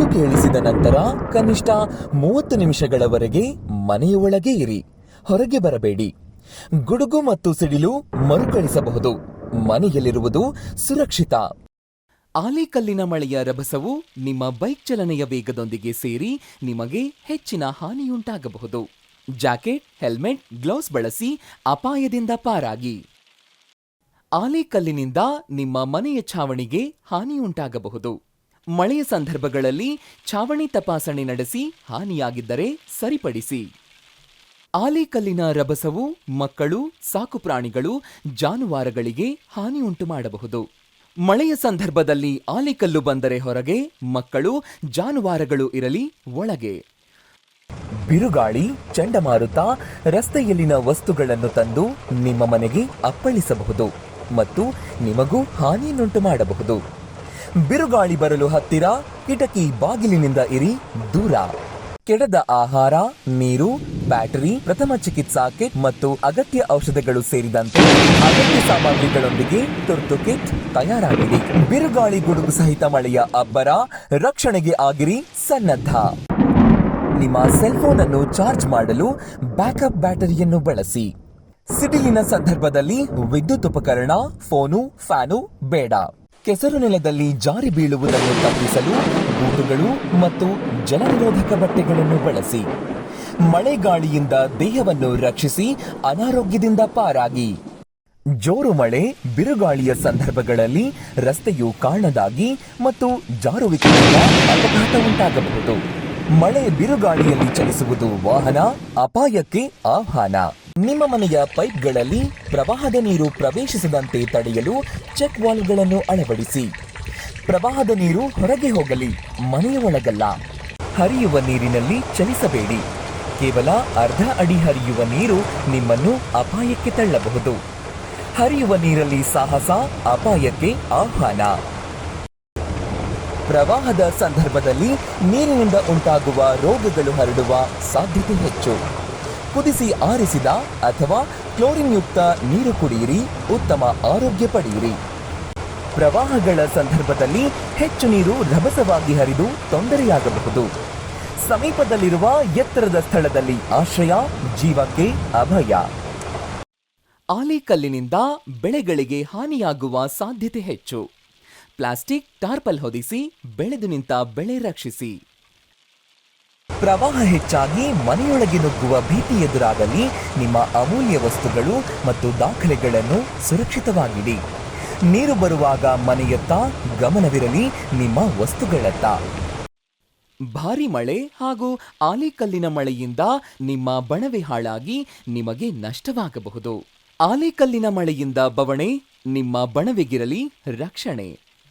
ಗುಡುಗು ಕೇಳಿಸಿದ ನಂತರ ಕನಿಷ್ಠ 30 ನಿಮಿಷಗಳವರೆಗೆ ಮನೆಯೊಳಗೆ ಇರಿ, ಹೊರಗೆ ಬರಬೇಡಿ. ಗುಡುಗು ಮತ್ತು ಸಿಡಿಲು ಮರುಕಳಿಸಬಹುದು. ಮನೆಯಲ್ಲಿರುವುದು ಸುರಕ್ಷಿತ. ಆಲಿಕಲ್ಲಿನ ಮಳೆಯ ರಭಸವು ನಿಮ್ಮ ಬೈಕ್ ಚಲನೆಯ ವೇಗದೊಂದಿಗೆ ಸೇರಿ ನಿಮಗೆ ಹೆಚ್ಚಿನ ಹಾನಿಯುಂಟಾಗಬಹುದು. ಜಾಕೆಟ್, ಹೆಲ್ಮೆಟ್, ಗ್ಲೌಸ್ ಬಳಸಿ ಅಪಾಯದಿಂದ ಪಾರಾಗಿ. ಆಲಿಕಲ್ಲಿನಿಂದ ನಿಮ್ಮ ಮನೆಯ ಛಾವಣಿಗೆ ಹಾನಿಯುಂಟಾಗಬಹುದು. ಮಳೆಯ ಸಂದರ್ಭಗಳಲ್ಲಿ ಛಾವಣಿ ತಪಾಸಣೆ ನಡೆಸಿ ಹಾನಿಯಾಗಿದ್ದರೆ ಸರಿಪಡಿಸಿ. ಆಲಿಕಲ್ಲಿನ ರಭಸವು ಮಕ್ಕಳು, ಸಾಕುಪ್ರಾಣಿಗಳು, ಜಾನುವಾರುಗಳಿಗೆ ಹಾನಿಯುಂಟು ಮಾಡಬಹುದು. ಮಳೆಯ ಸಂದರ್ಭದಲ್ಲಿ ಆಲಿಕಲ್ಲು ಬಂದರೆ ಹೊರಗೆ, ಮಕ್ಕಳು, ಜಾನುವಾರುಗಳು ಇರಲಿ ಒಳಗೆ. ಬಿರುಗಾಳಿ, ಚಂಡಮಾರುತ ರಸ್ತೆಯಲ್ಲಿನ ವಸ್ತುಗಳನ್ನು ತಂದು ನಿಮ್ಮ ಮನೆಗೆ ಅಪ್ಪಳಿಸಬಹುದು ಮತ್ತು ನಿಮಗೂ ಹಾನಿಯನ್ನುಂಟು ಮಾಡಬಹುದು. ಬಿರುಗಾಳಿ ಬರಲು ಹತ್ತಿರ, ಕಿಟಕಿ ಬಾಗಿಲಿನಿಂದ ಇರಿ, ದೂರ. ಕೆಡದ ಆಹಾರ, ನೀರು, ಬ್ಯಾಟರಿ, ಪ್ರಥಮ ಚಿಕಿತ್ಸಾ ಕಿಟ್ ಮತ್ತು ಅಗತ್ಯ ಔಷಧಗಳು ಸೇರಿದಂತೆ ಅಗತ್ಯ ಸಾಮಗ್ರಿಗಳೊಂದಿಗೆ ತುರ್ತು ಕಿಟ್ ತಯಾರಾಗಿರಿ. ಬಿರುಗಾಳಿ, ಗುಡುಗು ಸಹಿತ ಮಳೆಯ ಅಬ್ಬರ, ರಕ್ಷಣೆಗೆ ಆಗಿರಿ ಸನ್ನದ್ಧ. ನಿಮ್ಮ ಸೆಲ್ಫೋನ್ ಅನ್ನು ಚಾರ್ಜ್ ಮಾಡಲು ಬ್ಯಾಕಪ್ ಬ್ಯಾಟರಿಯನ್ನು ಬಳಸಿ. ಸಿಡಿಲಿನ ಸಂದರ್ಭದಲ್ಲಿ ವಿದ್ಯುತ್ ಉಪಕರಣ, ಫೋನು, ಫ್ಯಾನು ಬೇಡ. ಕೆಸರು ನೆಲದಲ್ಲಿ ಜಾರಿ ಬೀಳುವುದನ್ನು ತಪ್ಪಿಸಲು ಬೂಟುಗಳು ಮತ್ತು ಜಲನಿರೋಧಕ ಬಟ್ಟೆಗಳನ್ನು ಬಳಸಿ. ಮಳೆಗಾಳಿಯಿಂದ ದೇಹವನ್ನು ರಕ್ಷಿಸಿ ಅನಾರೋಗ್ಯದಿಂದ ಪಾರಾಗಿ. ಜೋರು ಮಳೆ, ಬಿರುಗಾಳಿಯ ಸಂದರ್ಭಗಳಲ್ಲಿ ರಸ್ತೆಯು ಕಾಣದಾಗಿ ಮತ್ತು ಜಾರುವಿಕೆಯಿಂದ ಅಪಘಾತ ಉಂಟಾಗಬಹುದು. ಮಳೆ, ಬಿರುಗಾಳಿಯಲ್ಲಿ ಚಲಿಸುವುದು ವಾಹನ ಅಪಾಯಕ್ಕೆ ಆಹ್ವಾನ. ನಿಮ್ಮ ಮನೆಯ ಪೈಪ್ಗಳಲ್ಲಿ ಪ್ರವಾಹದ ನೀರು ಪ್ರವೇಶಿಸದಂತೆ ತಡೆಯಲು ಚೆಕ್ ವಾಲ್ವ್ಗಳನ್ನು ಅಳವಡಿಸಿ. ಪ್ರವಾಹದ ನೀರು ಹೊರಗೆ ಹೋಗಲಿ, ಮನೆಯ ಒಳಗಲ್ಲ. ಹರಿಯುವ ನೀರಿನಲ್ಲಿ ಚಲಿಸಬೇಡಿ. ಕೇವಲ ಅರ್ಧ ಅಡಿ ಹರಿಯುವ ನೀರು ನಿಮ್ಮನ್ನು ಅಪಾಯಕ್ಕೆ ತಳ್ಳಬಹುದು. ಹರಿಯುವ ನೀರಲ್ಲಿ ಸಾಹಸ ಅಪಾಯಕ್ಕೆ ಆಹ್ವಾನ. ಪ್ರವಾಹದ ಸಂದರ್ಭದಲ್ಲಿ ನೀರಿನಿಂದ ಉಂಟಾಗುವ ರೋಗಗಳು ಹರಡುವ ಸಾಧ್ಯತೆ ಹೆಚ್ಚು. ಕುದಿಸಿ ಆರಿಸಿದ ಅಥವಾ ಕ್ಲೋರಿನ್ ಯುಕ್ತ ನೀರು ಕುಡಿಯಿರಿ, ಉತ್ತಮ ಆರೋಗ್ಯ ಪಡೆಯಿರಿ. ಪ್ರವಾಹಗಳ ಸಂದರ್ಭದಲ್ಲಿ ಹೆಚ್ಚು ನೀರು ರಭಸವಾಗಿ ಹರಿದು ತೊಂದರೆಯಾಗಬಹುದು. ಸಮೀಪದಲ್ಲಿರುವ ಎತ್ತರದ ಸ್ಥಳದಲ್ಲಿ ಆಶ್ರಯ, ಜೀವಕ್ಕೆ ಅಭಯ. ಆಲಿಕಲ್ಲಿನಿಂದ ಬೆಳೆಗಳಿಗೆ ಹಾನಿಯಾಗುವ ಸಾಧ್ಯತೆ ಹೆಚ್ಚು. ಪ್ಲಾಸ್ಟಿಕ್ ಟಾರ್ಪಲ್ ಹೊದಿಸಿ ಬೆಳೆದು ನಿಂತ ಬೆಳೆ ರಕ್ಷಿಸಿ. ಪ್ರವಾಹ ಹೆಚ್ಚಾಗಿ ಮನೆಯೊಳಗೆ ನುಗ್ಗುವ ಭೀತಿ ಎದುರಾದಲ್ಲಿ ನಿಮ್ಮ ಅಮೂಲ್ಯ ವಸ್ತುಗಳು ಮತ್ತು ದಾಖಲೆಗಳನ್ನು ಸುರಕ್ಷಿತವಾಗಿಡಿ. ನೀರು ಬರುವಾಗ ಮನೆಯತ್ತ ಗಮನವಿರಲಿ, ನಿಮ್ಮ ವಸ್ತುಗಳತ್ತ. ಭಾರಿ ಮಳೆ ಹಾಗೂ ಆಲಿಕಲ್ಲಿನ ಮಳೆಯಿಂದ ನಿಮ್ಮ ಬಣವೆ ಹಾಳಾಗಿ ನಿಮಗೆ ನಷ್ಟವಾಗಬಹುದು. ಆಲಿಕಲ್ಲಿನ ಮಳೆಯಿಂದ ಬವಣೆ, ನಿಮ್ಮ ಬಣವೆಗಿರಲಿ ರಕ್ಷಣೆ.